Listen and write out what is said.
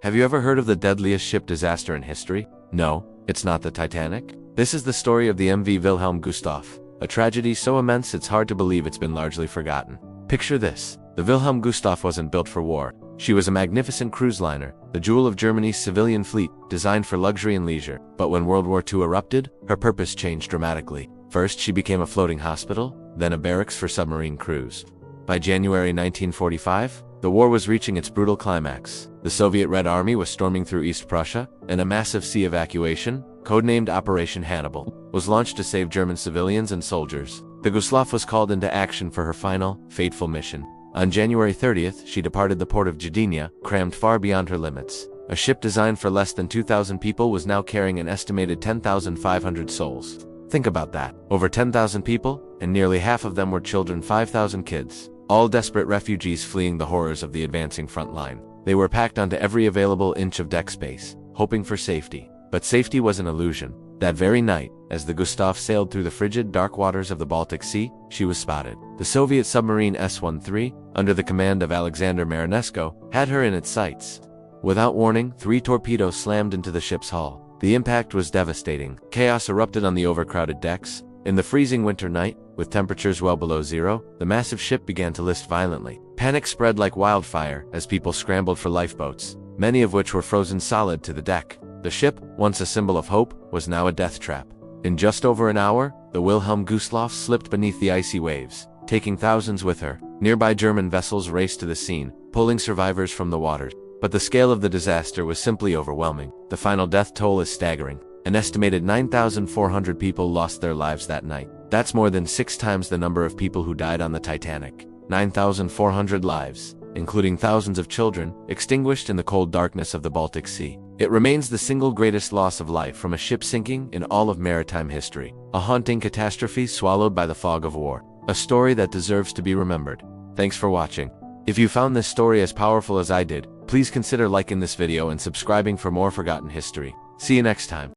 Have you ever heard of the deadliest ship disaster in history? No, it's not the Titanic. This is the story of the MV Wilhelm Gustloff, a tragedy so immense it's hard to believe it's been largely forgotten. Picture this. The Wilhelm Gustloff wasn't built for war. She was a magnificent cruise liner, the jewel of Germany's civilian fleet, designed for luxury and leisure. But when World War II erupted, her purpose changed dramatically. First, she became a floating hospital, then a barracks for submarine crews. By January 1945, the war was reaching its brutal climax. The Soviet Red Army was storming through East Prussia, and a massive sea evacuation, codenamed Operation Hannibal, was launched to save German civilians and soldiers. The Gustloff was called into action for her final, fateful mission. On January 30th, she departed the port of Gdynia, crammed far beyond her limits. A ship designed for less than 2,000 people was now carrying an estimated 10,500 souls. Think about that. Over 10,000 people, and nearly half of them were children, 5,000 kids. All desperate refugees fleeing the horrors of the advancing front line. They were packed onto every available inch of deck space, hoping for safety. But safety was an illusion. That very night, as the Gustloff sailed through the frigid, dark waters of the Baltic Sea, she was spotted. The Soviet submarine S-13, under the command of Alexander Marinesko, had her in its sights. Without warning, 3 torpedoes slammed into the ship's hull. The impact was devastating. Chaos erupted on the overcrowded decks. In the freezing winter night, with temperatures well below zero, the massive ship began to list violently. Panic spread like wildfire as people scrambled for lifeboats, many of which were frozen solid to the deck. The ship, once a symbol of hope, was now a death trap. In just over an hour, the Wilhelm Gustloff slipped beneath the icy waves, taking thousands with her. Nearby German vessels raced to the scene, pulling survivors from the waters. But the scale of the disaster was simply overwhelming. The final death toll is staggering. An estimated 9,400 people lost their lives that night. That's more than 6 times the number of people who died on the Titanic. 9,400 lives, including thousands of children, extinguished in the cold darkness of the Baltic Sea. It remains the single greatest loss of life from a ship sinking in all of maritime history. A haunting catastrophe swallowed by the fog of war. A story that deserves to be remembered. Thanks for watching. If you found this story as powerful as I did, please consider liking this video and subscribing for more forgotten history. See you next time.